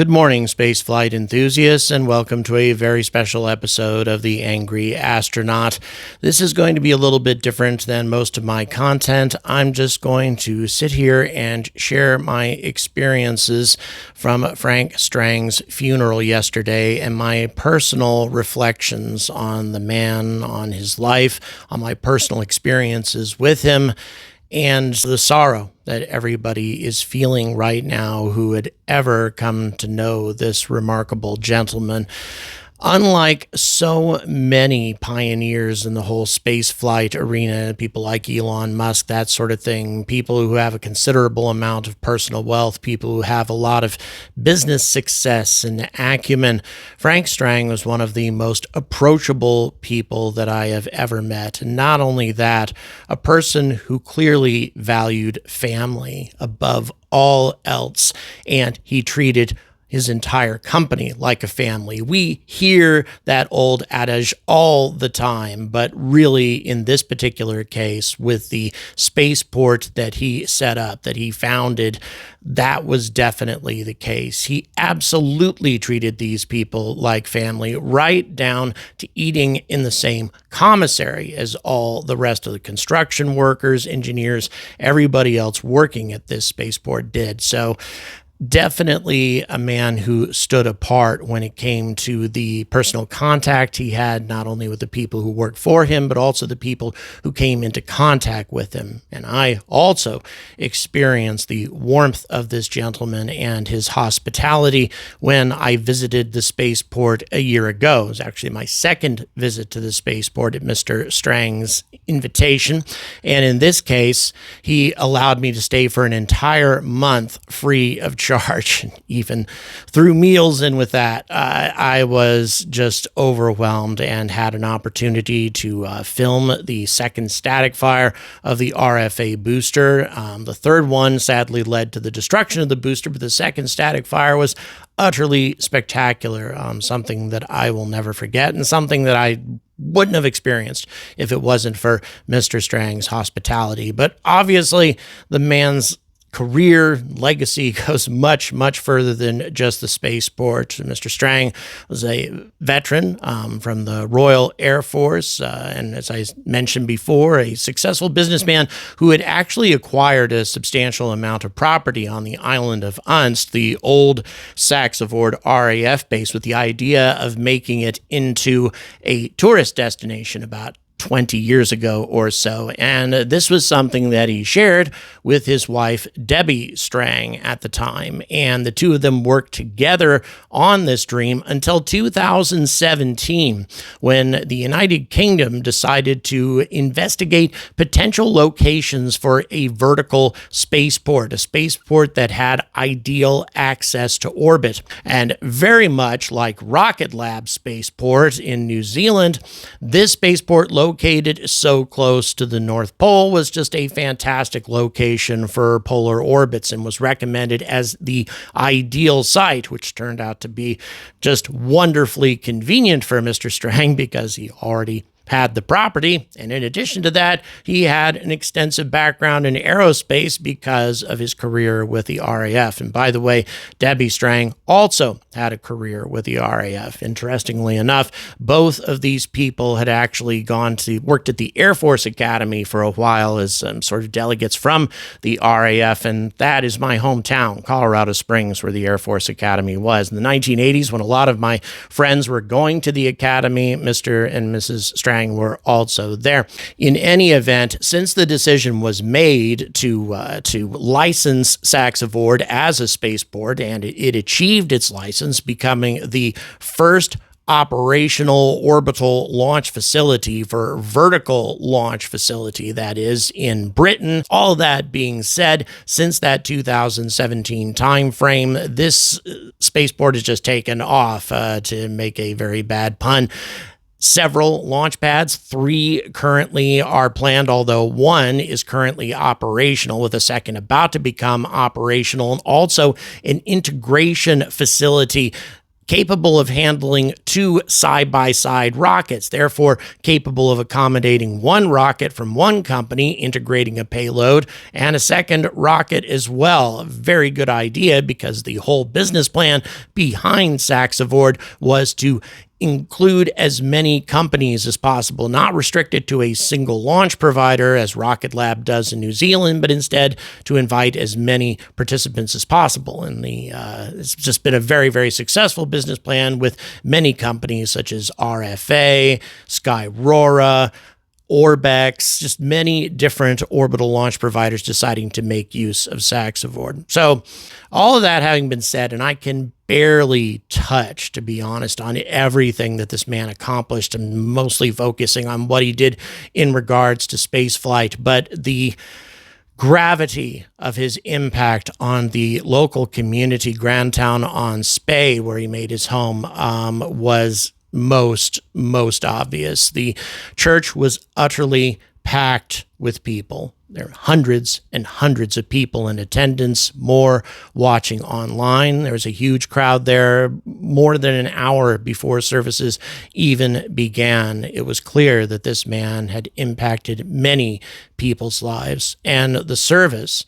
Good morning, spaceflight enthusiasts, and welcome to a very special episode of The Angry Astronaut. This is going to be a little bit different than most of my content. I'm just going to sit here and share my experiences from Frank Strang's funeral yesterday and my personal reflections on the man, on his life, on my personal experiences with him, and the sorrow that everybody is feeling right now who had ever come to know this remarkable gentleman. Unlike so many pioneers in the whole space flight arena, people like Elon Musk, that sort of thing, people who have a considerable amount of personal wealth, people who have a lot of business success and acumen, Frank Strang was one of the most approachable people that I have ever met. And not only that, a person who clearly valued family above all else, and he treated his entire company like a family. We hear that old adage all the time, but really in this particular case, with the spaceport that he set up, that he founded, that was definitely the case. He absolutely treated these people like family, right down to eating in the same commissary as all the rest of the construction workers, engineers, everybody else working at this spaceport did. So definitely a man who stood apart when it came to the personal contact he had, not only with the people who worked for him, but also the people who came into contact with him. And I also experienced the warmth of this gentleman and his hospitality when I visited the spaceport a year ago. It was actually my second visit to the spaceport at Mr. Strang's invitation. And in this case, he allowed me to stay for an entire month free of charge, even threw meals in with that. I was just overwhelmed and had an opportunity to film the second static fire of the RFA booster. The third one sadly led to the destruction of the booster, but the second static fire was utterly spectacular, something that I will never forget and something that I wouldn't have experienced if it wasn't for Mr. Strang's hospitality. But obviously, the man's career legacy goes much, much further than just the spaceport. Mr. Strang was a veteran from the Royal Air Force, and as I mentioned before, a successful businessman who had actually acquired a substantial amount of property on the island of Unst, the old Saxe-Ford RAF base, with the idea of making it into a tourist destination about 20 years ago or so. And this was something that he shared with his wife, Debbie Strang, at the time. And the two of them worked together on this dream until 2017, when the United Kingdom decided to investigate potential locations for a vertical spaceport, a spaceport that had ideal access to orbit. And very much like Rocket Lab Spaceport in New Zealand, this spaceport located so close to the North Pole was just a fantastic location for polar orbits and was recommended as the ideal site, which turned out to be just wonderfully convenient for Mr. Strang because he already had the property. And in addition to that, he had an extensive background in aerospace because of his career with the RAF. And by the way, Debbie Strang also had a career with the RAF. Interestingly enough, both of these people had actually worked at the Air Force Academy for a while as sort of delegates from the RAF. And that is my hometown, Colorado Springs, where the Air Force Academy was. In the 1980s, when a lot of my friends were going to the academy, Mr. and Mrs. Strang were also there. In any event, since the decision was made to license Saxe-Ford as a spaceport, and it achieved its license, becoming the first operational orbital launch facility for vertical launch facility, that is, in Britain. All that being said, since that 2017 timeframe, this spaceport has just taken off, to make a very bad pun. Several launch pads, 3 currently are planned, although 1 is currently operational, with a second about to become operational, and also an integration facility capable of handling 2 side-by-side rockets, therefore capable of accommodating 1 rocket from one company, integrating a payload, and a second rocket as well. A very good idea, because the whole business plan behind Saxavord was to include as many companies as possible, not restricted to a single launch provider as Rocket Lab does in New Zealand, but instead to invite as many participants as possible. And it's just been a very, very successful business plan with many companies such as RFA, Skyrora, Orbex, just many different orbital launch providers deciding to make use of Saxavord. So all of that having been said, and I can barely touch, to be honest, on everything that this man accomplished, and mostly focusing on what he did in regards to spaceflight, but the gravity of his impact on the local community, Grandtown on Spey, where he made his home, was most obvious. The church was utterly packed with people. There were hundreds and hundreds of people in attendance, more watching online. There was a huge crowd there more than an hour before services even began. It was clear that this man had impacted many people's lives, and the service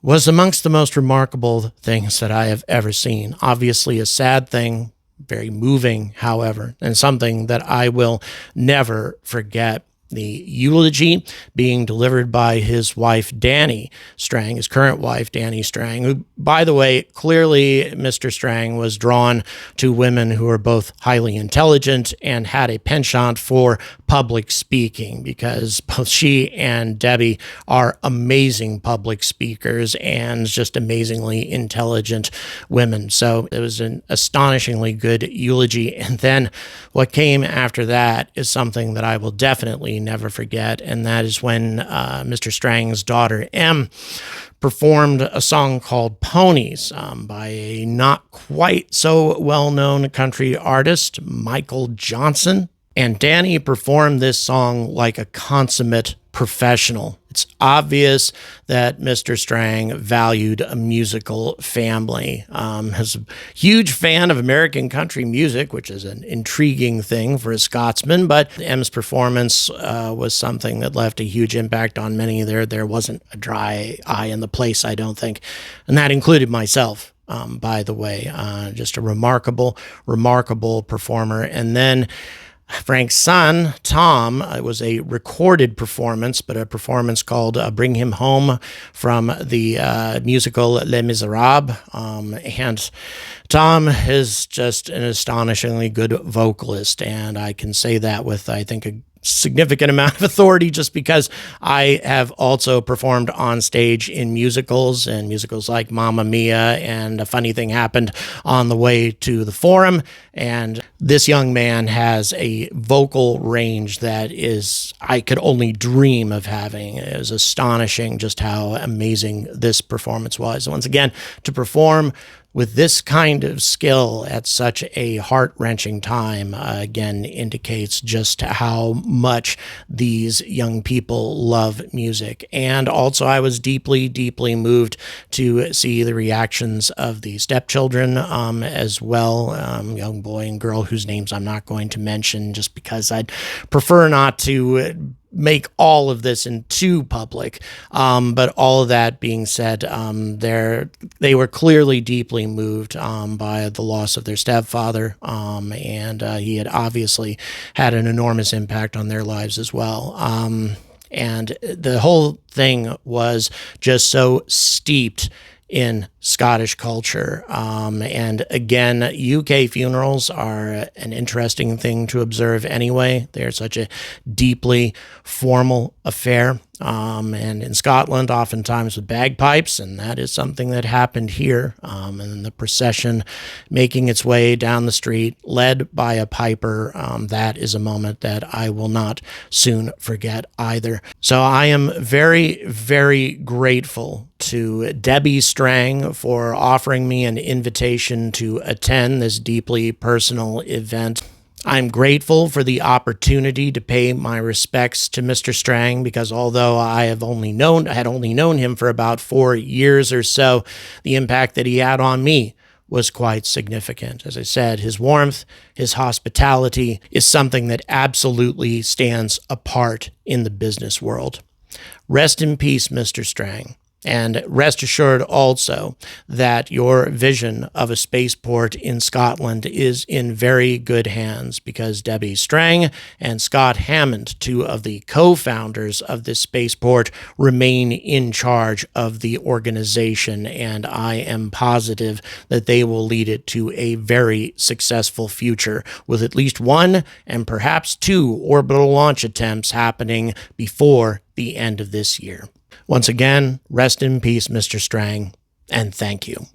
was amongst the most remarkable things that I have ever seen. Obviously a sad thing, very moving, however, and something that I will never forget. The eulogy being delivered by his wife, Danny Strang, his current wife, Danny Strang, who, by the way, clearly Mr. Strang was drawn to women who are both highly intelligent and had a penchant for public speaking, because both she and Debbie are amazing public speakers and just amazingly intelligent women. So it was an astonishingly good eulogy. And then what came after that is something that I will definitely never forget, and that is when Mr. Strang's daughter, Em, performed a song called Ponies by a not quite so well-known country artist, Michael Johnson. And Danny performed this song like a consummate professional. It's obvious that Mr. Strang valued a musical family. Is a huge fan of American country music, which is an intriguing thing for a Scotsman, but M's performance was something that left a huge impact on many. There wasn't a dry eye in the place, I don't think, and that included myself. By the way, just a remarkable performer. And then Frank's son, Tom, it was a recorded performance, but a performance called Bring Him Home from the musical Les Miserables. And Tom is just an astonishingly good vocalist, and I can say that with, I think, a significant amount of authority, just because I have also performed on stage in musicals, and musicals like Mamma Mia and A Funny Thing Happened on the Way to the Forum. And this young man has a vocal range that is, I could only dream of having. It was astonishing just how amazing this performance was. Once again, to perform with this kind of skill at such a heart-wrenching time, again, indicates just how much these young people love music. And also, I was deeply, deeply moved to see the reactions of the stepchildren as well, young boy and girl whose names I'm not going to mention, just because I'd prefer not to make all of this in too public. But all of that being said, they were clearly deeply moved by the loss of their stepfather, and he had obviously had an enormous impact on their lives as well. And the whole thing was just so steeped in Scottish culture. And again, UK funerals are an interesting thing to observe anyway. They're such a deeply formal affair. And in Scotland, oftentimes with bagpipes, and that is something that happened here. And the procession making its way down the street, led by a piper, that is a moment that I will not soon forget either. So I am very, very grateful to Debbie Strang for offering me an invitation to attend this deeply personal event. I'm grateful for the opportunity to pay my respects to Mr. Strang, because although I had only known him for about 4 years or so, the impact that he had on me was quite significant. As I said, his warmth, his hospitality is something that absolutely stands apart in the business world. Rest in peace, Mr. Strang. And rest assured also that your vision of a spaceport in Scotland is in very good hands, because Debbie Strang and Scott Hammond, two of the co-founders of this spaceport, remain in charge of the organization, and I am positive that they will lead it to a very successful future, with at least one and perhaps two orbital launch attempts happening before the end of this year. Once again, rest in peace, Mr. Strang, and thank you.